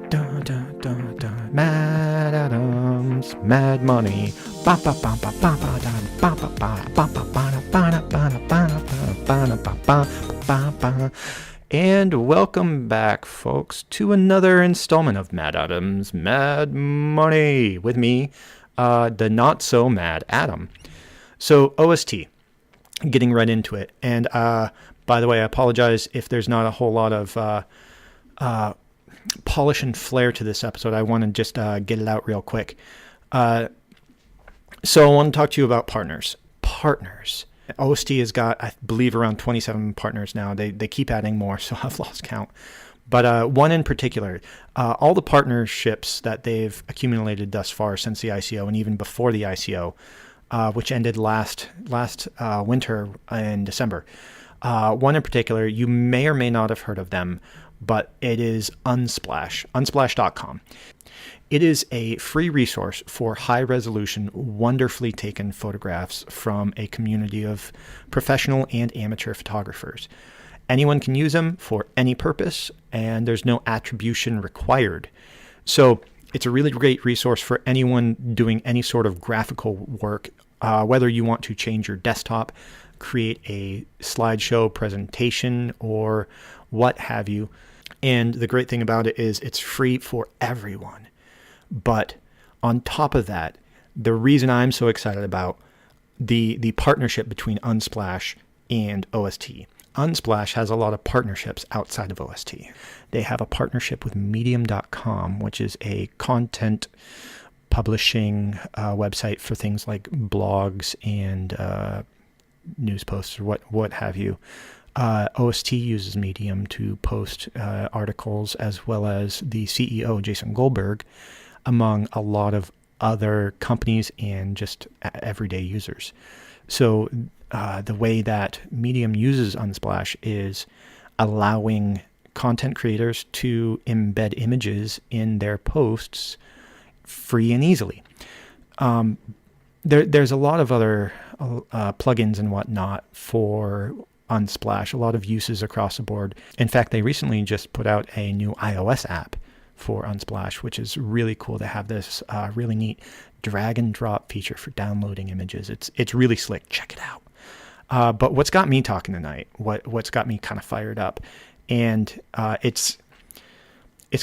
Dun, dun, dun, dun. Mad Adams, Mad Money. Ba ba ba ba ba ba da ba ba ba ba ba ba ba ba ba ba ba ba. And welcome back, folks, to another installment of Mad Adams, Mad Money with me, the not so mad Adam. So OST, getting right into it, and by the way, I apologize if there's not a whole lot of polish and flair to this episode. I want to just get it out real quick. So I want to talk to you about partners. OST has got, I believe, around 27 partners now. They keep adding more, so I've lost count. But one in particular, all the partnerships that they've accumulated thus far since the ICO and even before the ICO, which ended last winter in December. One in particular, you may or may not have heard of them, but it is Unsplash, unsplash.com. It is a free resource for high-resolution, wonderfully taken photographs from a community of professional and amateur photographers. Anyone can use them for any purpose, and there's no attribution required. So it's a really great resource for anyone doing any sort of graphical work, whether you want to change your desktop, create a slideshow presentation, or what have you. And the great thing about it is it's free for everyone. But on top of that, the reason I'm so excited about the partnership between Unsplash and OST. Unsplash has a lot of partnerships outside of OST. They have a partnership with Medium.com, which is a content publishing website for things like blogs and news posts or what have you. OST uses Medium to post articles, as well as the CEO, Jason Goldberg, among a lot of other companies and just everyday users. So the way that Medium uses Unsplash is allowing content creators to embed images in their posts free and easily. There's a lot of other plugins and whatnot for Unsplash, a lot of uses across the board. In fact, they recently just put out a new iOS app for Unsplash, which is really cool to have this really neat drag and drop feature for downloading images. It's really slick. Check it out. But what's got me talking tonight, what's got me kind of fired up, and it's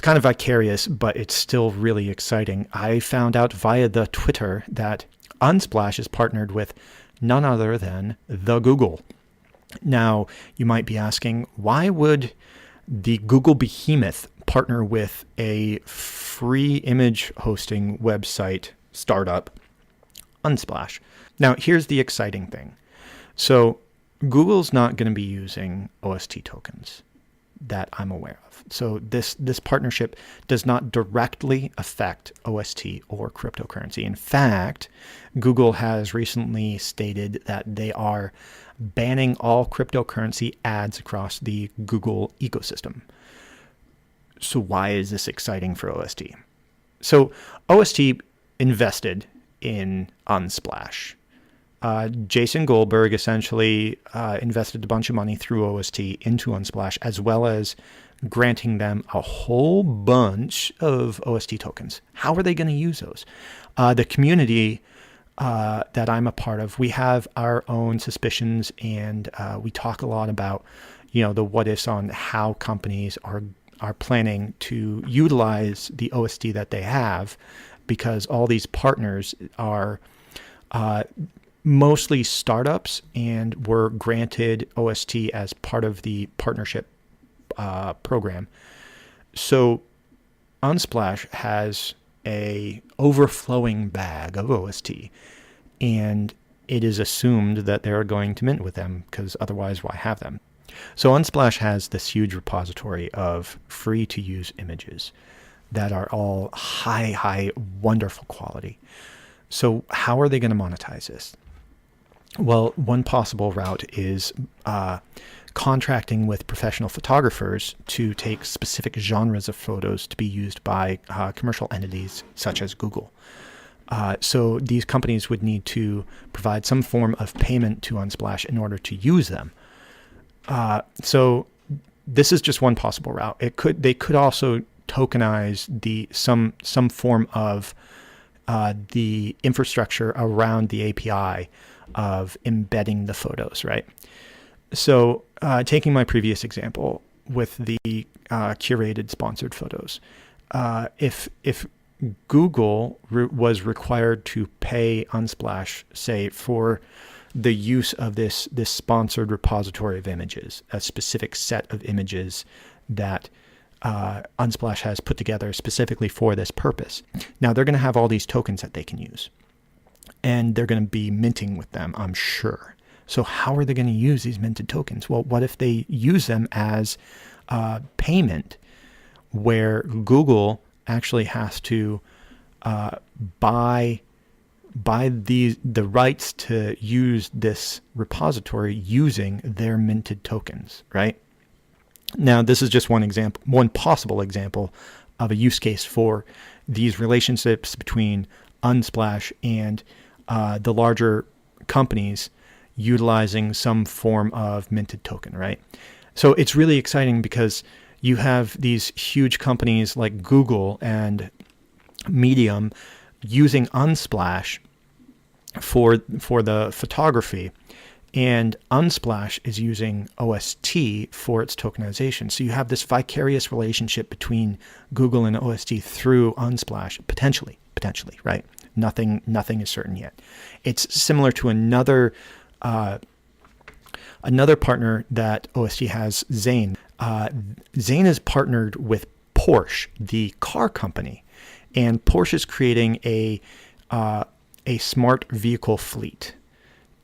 kind of vicarious, but it's still really exciting. I found out via the Twitter that Unsplash is partnered with none other than the Google. Now, you might be asking, why would the Google behemoth partner with a free image hosting website startup, Unsplash? Now, here's the exciting thing. So Google's not going to be using OST tokens that I'm aware of. So this partnership does not directly affect OST or cryptocurrency. In fact, Google has recently stated that they are banning all cryptocurrency ads across the Google ecosystem. So why is this exciting for OST? So OST invested in Unsplash. Jason Goldberg essentially invested a bunch of money through OST into Unsplash, as well as granting them a whole bunch of OST tokens. How are they going to use those? The community that I'm a part of, we have our own suspicions, and we talk a lot about, the what ifs on how companies are planning to utilize the OST that they have, because all these partners are mostly startups and were granted OST as part of the partnership program. So Unsplash has a overflowing bag of OST, and it is assumed that they're going to mint with them, because otherwise why have them? So Unsplash has this huge repository of free to use images that are all high, wonderful quality. So how are they going to monetize this? Well, one possible route is contracting with professional photographers to take specific genres of photos to be used by commercial entities such as Google. So these companies would need to provide some form of payment to Unsplash in order to use them. So this is just one possible route. They could also tokenize some form of the infrastructure around the API of embedding the photos, right? So taking my previous example with the curated sponsored photos, if Google was required to pay Unsplash, say, for the use of this sponsored repository of images, a specific set of images that Unsplash has put together specifically for this purpose. Now they're going to have all these tokens that they can use, and they're going to be minting with them, I'm sure. So how are they going to use these minted tokens? Well, what if they use them as payment, where Google actually has to buy the rights to use this repository using their minted tokens, right? Now, this is just one possible example of a use case for these relationships between Unsplash and the larger companies utilizing some form of minted token, right? So it's really exciting because you have these huge companies like Google and Medium using Unsplash for the photography, and Unsplash is using OST for its tokenization. So you have this vicarious relationship between Google and OST through Unsplash, potentially, right? Nothing is certain yet. It's similar to another partner that OST has, Zane. Zane is partnered with Porsche, the car company, and Porsche is creating a smart vehicle fleet.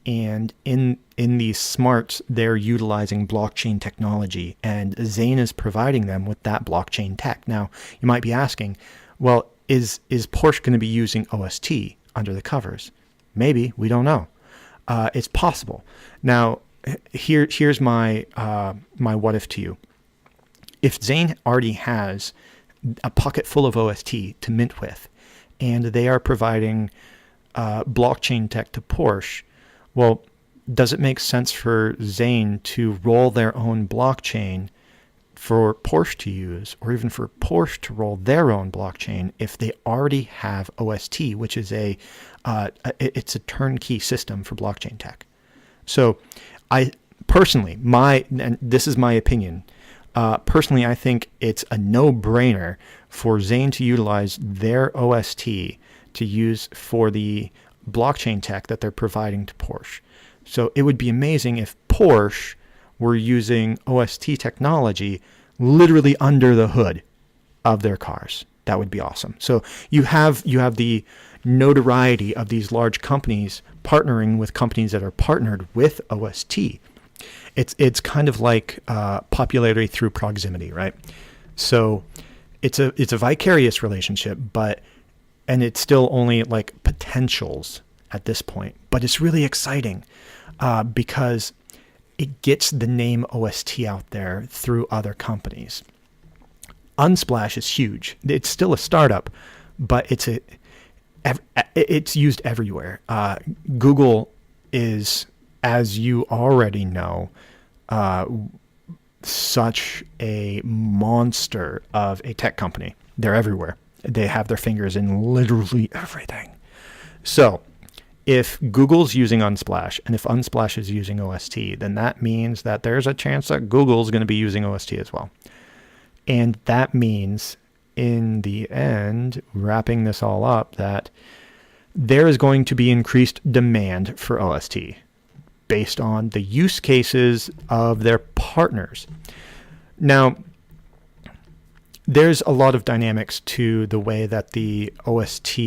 And in these smarts, they're utilizing blockchain technology, and Zane is providing them with that blockchain tech. Now, you might be asking, well, is Porsche going to be using OST under the covers? Maybe, we don't know. It's possible. Now, here's my what if to you. If Zane already has a pocket full of OST to mint with, and they are providing blockchain tech to Porsche, well, does it make sense for Zane to roll their own blockchain for Porsche to use, or even for Porsche to roll their own blockchain if they already have OST, which is it's a turnkey system for blockchain tech? So I personally, and this is my opinion, personally, I think it's a no-brainer for Zane to utilize their OST to use for the blockchain tech that they're providing to Porsche. So it would be amazing if Porsche were using OST technology literally under the hood of their cars. That would be awesome. So you have the notoriety of these large companies partnering with companies that are partnered with OST. It's kind of like popularity through proximity, right? So it's a vicarious relationship, and it's still only like potentials at this point, but it's really exciting because it gets the name OST out there through other companies. Unsplash is huge. It's still a startup, but it's used everywhere. Google is, as you already know, such a monster of a tech company. They're everywhere. They have their fingers in literally everything. So if Google's using Unsplash, and if Unsplash is using OST, then that means that there's a chance that Google's going to be using OST as well. And that means, in the end, wrapping this all up, that there is going to be increased demand for OST based on the use cases of their partners. Now, there's a lot of dynamics to the way that the OST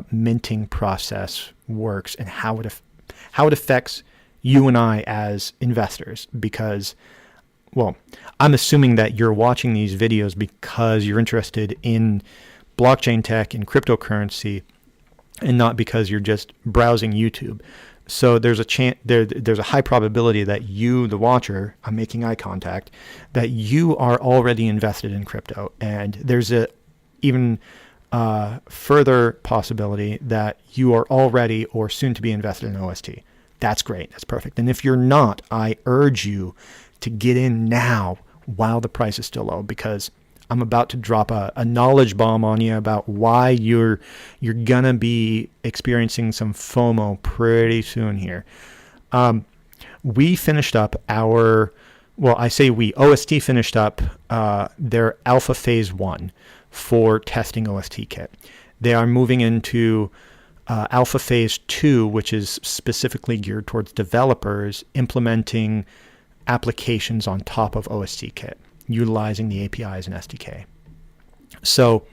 minting process works and how it affects you and I as investors, because, well, I'm assuming that you're watching these videos because you're interested in blockchain tech and cryptocurrency, and not because you're just browsing YouTube. So there's a high probability that you, the watcher, I'm making eye contact, that you are already invested in crypto, and there's a even further possibility that you are already or soon to be invested in OST. That's great. That's perfect. And if you're not, I urge you to get in now while the price is still low, because I'm about to drop a knowledge bomb on you about why you're gonna be experiencing some FOMO pretty soon here. We finished up OST finished up their alpha phase 1 for testing OST kit. They are moving into alpha phase 2, which is specifically geared towards developers implementing applications on top of OST kit, utilizing the APIs and SDK. So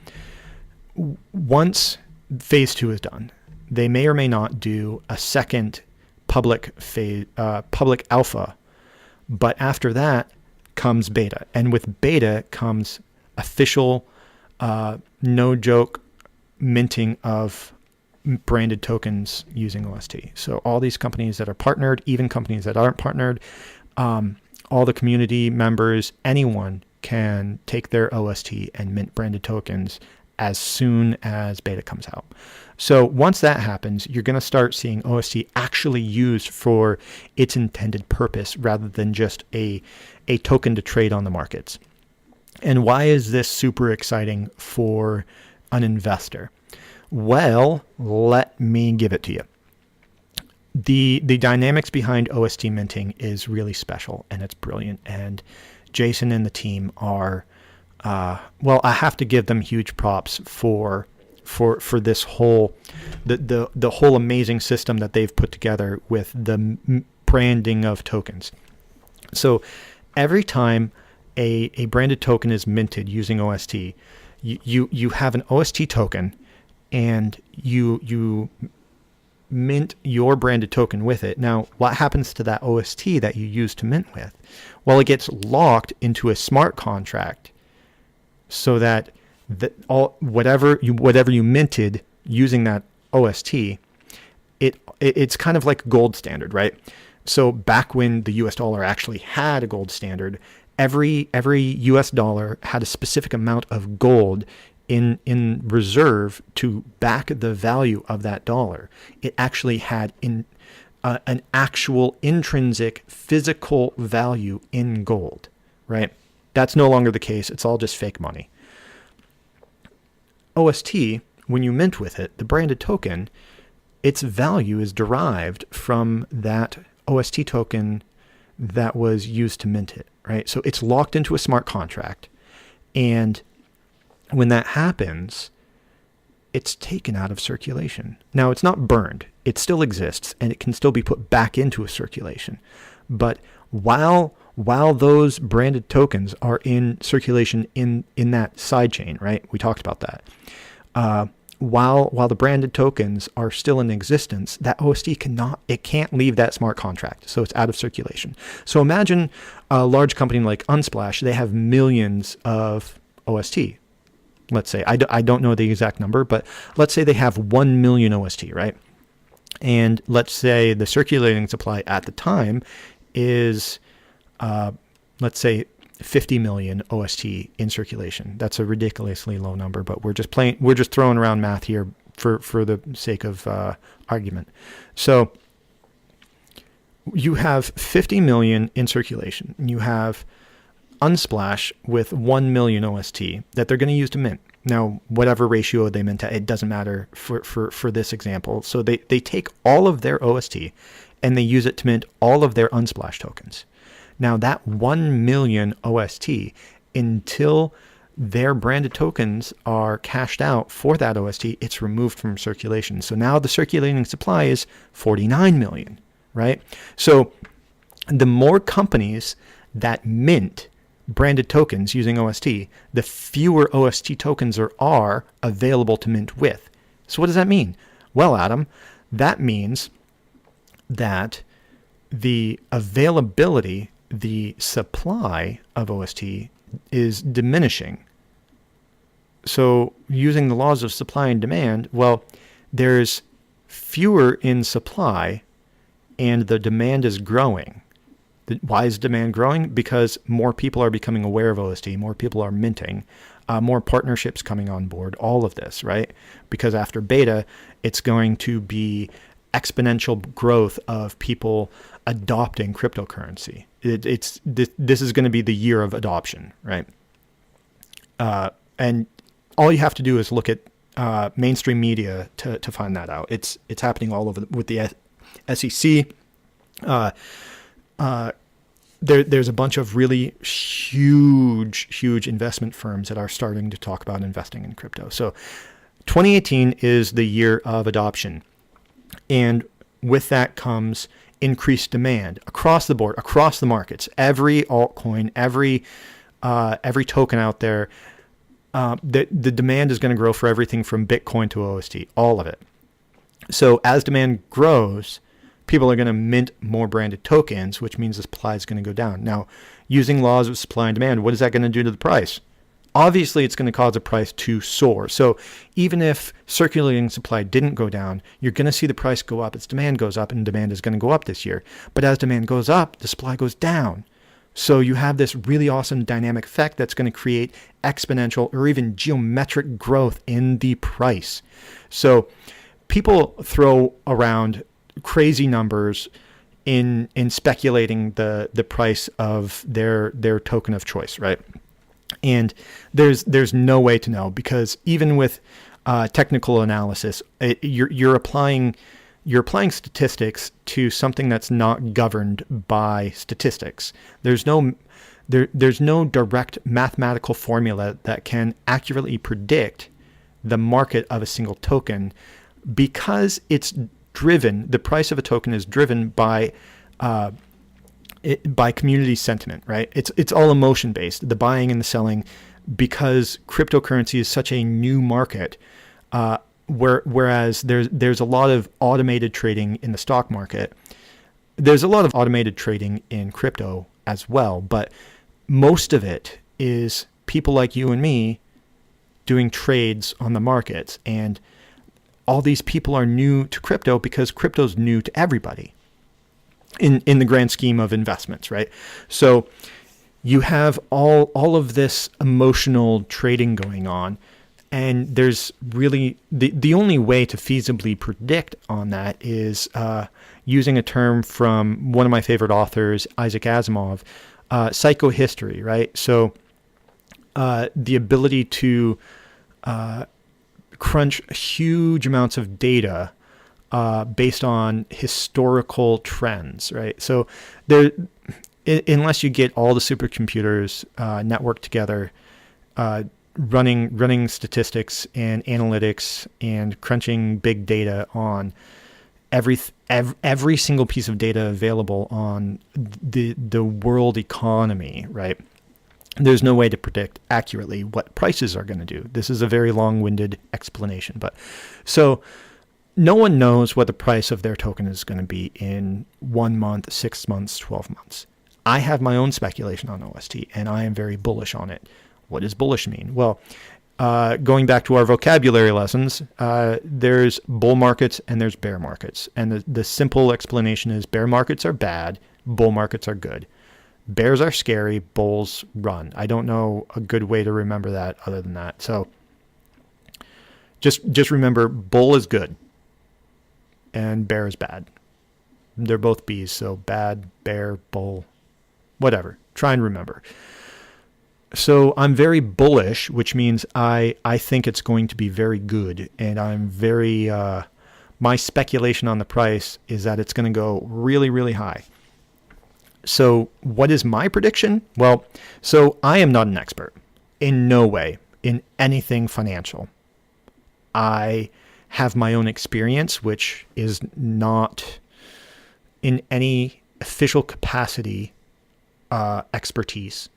once phase 2 is done, they may or may not do a second public alpha, but after that comes beta, and with beta comes official, no joke minting of branded tokens using OST. So all these companies that are partnered, even companies that aren't partnered, all the community members, anyone can take their OST and mint branded tokens as soon as beta comes out. So once that happens, you're going to start seeing OST actually used for its intended purpose rather than just a token to trade on the markets. And why is this super exciting for an investor? Well, let me give it to you. The dynamics behind OST minting is really special, and it's brilliant. And Jason and the team are, I have to give them huge props for this whole, the whole amazing system that they've put together with the branding of tokens. So every time a branded token is minted using OST, you have an OST token, and you mint your branded token with it. Now, what happens to that OST that you use to mint with? Well, it gets locked into a smart contract so that whatever you minted using that OST, it's kind of like gold standard, right? So back when the US dollar actually had a gold standard, every US dollar had a specific amount of gold in reserve to back the value of that dollar. It actually had an actual intrinsic physical value in gold, right? That's no longer the case. It's all just fake money. OST, when you mint with it, the branded token, its value is derived from that OST token that was used to mint it, right? So it's locked into a smart contract, and when that happens, it's taken out of circulation. Now, it's not burned. It still exists, and it can still be put back into a circulation. But while those branded tokens are in circulation in that sidechain, right? We talked about that. While the branded tokens are still in existence, that OST can't leave that smart contract, so it's out of circulation. So imagine a large company like Unsplash. They have millions of OST. Let's say, I don't know the exact number, but let's say they have 1 million OST, right? And let's say the circulating supply at the time is, let's say, 50 million OST in circulation. That's a ridiculously low number, but we're just throwing around math here for the sake of argument. So you have 50 million in circulation, and you have Unsplash with 1 million OST that they're going to use to mint. Now, whatever ratio they mint at, it doesn't matter for this example. So they take all of their OST and they use it to mint all of their Unsplash tokens. Now, that 1 million OST, until their branded tokens are cashed out for that OST, it's removed from circulation. So now the circulating supply is 49 million, right? So the more companies that mint branded tokens using OST, the fewer OST tokens are available to mint with. So what does that mean? Well, Adam, that means that the availability, the supply of OST is diminishing. So using the laws of supply and demand, well, there's fewer in supply and the demand is growing. Why is demand growing? Because more people are becoming aware of OST, more people are minting, more partnerships coming on board, all of this, right? Because after beta, it's going to be exponential growth of people adopting cryptocurrency. This is going to be the year of adoption, right? And all you have to do is look at mainstream media to find that out. It's happening all over with the SEC. There's a bunch of really huge investment firms that are starting to talk about investing in crypto. So 2018 is the year of adoption. And with that comes increased demand across the board, across the markets. Every altcoin, every token out there, the demand is going to grow for everything from Bitcoin to OST, all of it. So as demand grows, people are going to mint more branded tokens, which means the supply is going to go down. Now, using laws of supply and demand, what is that going to do to the price? Obviously, it's going to cause the price to soar. So even if circulating supply didn't go down, you're going to see the price go up as demand goes up, and demand is going to go up this year. But as demand goes up, the supply goes down. So you have this really awesome dynamic effect that's going to create exponential or even geometric growth in the price. So people throw around crazy numbers in speculating the price of their token of choice, right? And there's no way to know, because even with technical analysis, you're applying statistics to something that's not governed by statistics. There's no direct mathematical formula that can accurately predict the market of a single token, because the price of a token is driven by community sentiment, right? It's all emotion based, the buying and the selling, because cryptocurrency is such a new market. Whereas there's a lot of automated trading in the stock market. There's a lot of automated trading in crypto as well, but most of it is people like you and me doing trades on the markets. And all these people are new to crypto because crypto's new to everybody in the grand scheme of investments, right? So you have all of this emotional trading going on. And there's really the only way to feasibly predict on that is using a term from one of my favorite authors, Isaac Asimov, psychohistory, right? So the ability to crunch huge amounts of data based on historical trends, right? So unless you get all the supercomputers networked together, running statistics and analytics and crunching big data on every single piece of data available on the world economy, right? There's no way to predict accurately what prices are going to do. This is a very long-winded explanation, but so no one knows what the price of their token is going to be in 1 month, 6 months, 12 months. I have my own speculation on OST, and I am very bullish on it. What does bullish mean? Well, going back to our vocabulary lessons, there's bull markets and there's bear markets. And the simple explanation is bear markets are bad, bull markets are good. Bears are scary, bulls run. I don't know a good way to remember that other than that. So just remember, bull is good and bear is bad. They're both B's, so bad, bear, bull, whatever. Try and remember. So I'm very bullish, which means I think it's going to be very good. And I'm very, my speculation on the price is that it's going to go really, really high. So what is my prediction? Well, so I am not an expert in no way in anything financial. I have my own experience, which is not in any official capacity expertise.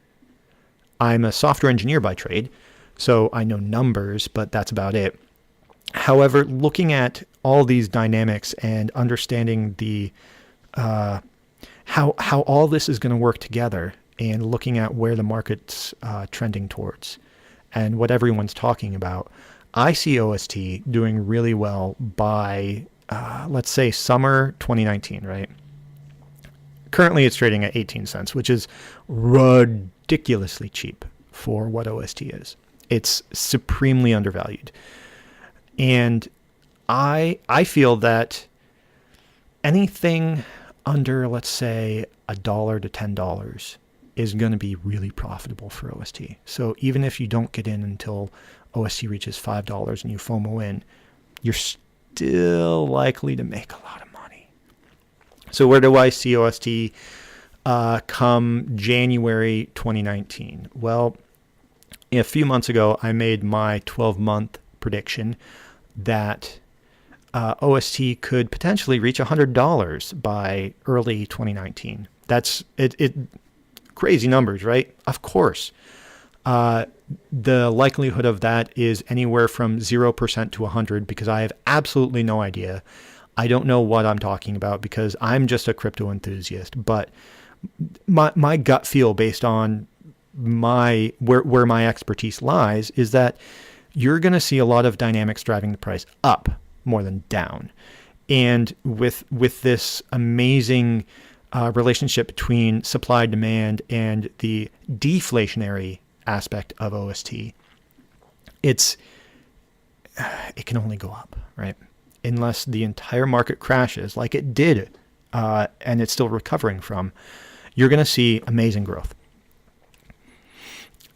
I'm a software engineer by trade, so I know numbers, but that's about it. However, looking at all these dynamics and understanding the how all this is going to work together, and looking at where the market's trending towards and what everyone's talking about, I see OST doing really well by, let's say, summer 2019, right? Currently, it's trading at 18 cents, which is ridiculously cheap for what OST is. It's supremely undervalued. And I feel that anything under, let's say, $1 to $10 is going to be really profitable for OST. So even if you don't get in until OST reaches $5 and you FOMO in, you're still likely to make a lot of money. So where do I see OST come January 2019? Well, a few months ago, I made my 12-month prediction that OST could potentially reach $100 by early 2019. That's it. Crazy numbers, right? Of course. The likelihood of that is anywhere from 0% to 100 because I have absolutely no idea. I don't know what I'm talking about because I'm just a crypto enthusiast. But my gut feel based on where my expertise lies is that you're going to see a lot of dynamics driving the price up more than down. And with this amazing relationship between supply demand and the deflationary aspect of OST, it can only go up, right? Unless the entire market crashes like it did, and it's still recovering from, you're going to see amazing growth.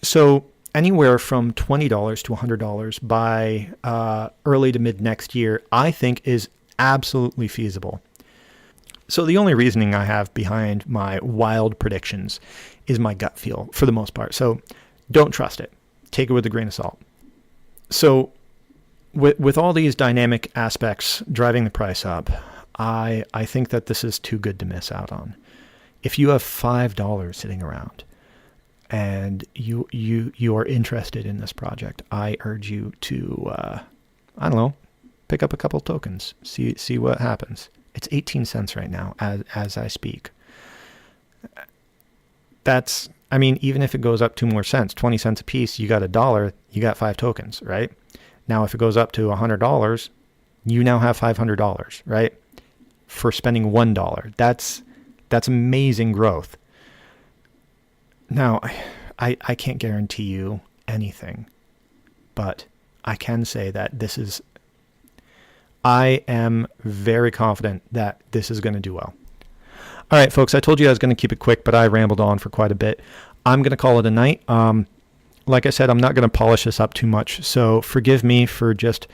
So anywhere from $20 to $100 by early to mid next year, I think is absolutely feasible. So the only reasoning I have behind my wild predictions is my gut feel for the most part. So don't trust it. Take it with a grain of salt. So with all these dynamic aspects driving the price up, I think that this is too good to miss out on. If you have $5 sitting around and you are interested in this project, I urge you to, I don't know, pick up a couple tokens, see what happens. It's 18 cents right now as I speak. That's, I mean, even if it goes up 2 more cents, 20 cents a piece, you got $1, you got 5 tokens, right? Now, if it goes up to $100, you now have $500, right? For spending $1. That's amazing growth. Now, I can't guarantee you anything, but I can say that I am very confident that this is going to do well. All right, folks, I told you I was going to keep it quick, but I rambled on for quite a bit. I'm going to call it a night. Like I said, I'm not going to polish this up too much, so forgive me for just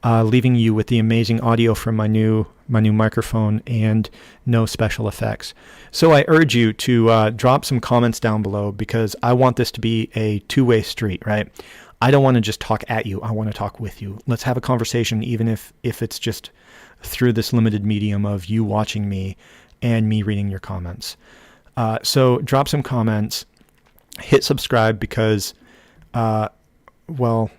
leaving you with the amazing audio from my new microphone and no special effects. So I urge you to drop some comments down below because I want this to be a two-way street, right? I don't want to just talk at you. I want to talk with you. Let's have a conversation, even if it's just through this limited medium of you watching me and me reading your comments. So drop some comments, hit subscribe because, well,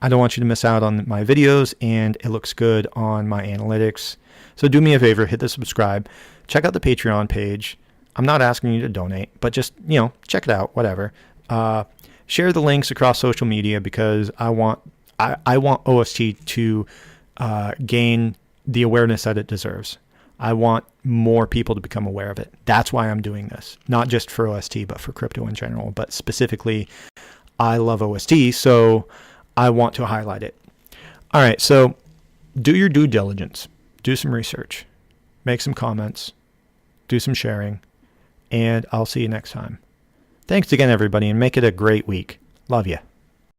I don't want you to miss out on my videos and it looks good on my analytics. So do me a favor, hit the subscribe, check out the Patreon page. I'm not asking you to donate, but just, check it out, whatever. Share the links across social media because I want OST to gain the awareness that it deserves. I want more people to become aware of it. That's why I'm doing this, not just for OST, but for crypto in general. But specifically, I love OST, so I want to highlight it. All right, so do your due diligence. Do some research. Make some comments. Do some sharing. And I'll see you next time. Thanks again, everybody, and make it a great week. Love you.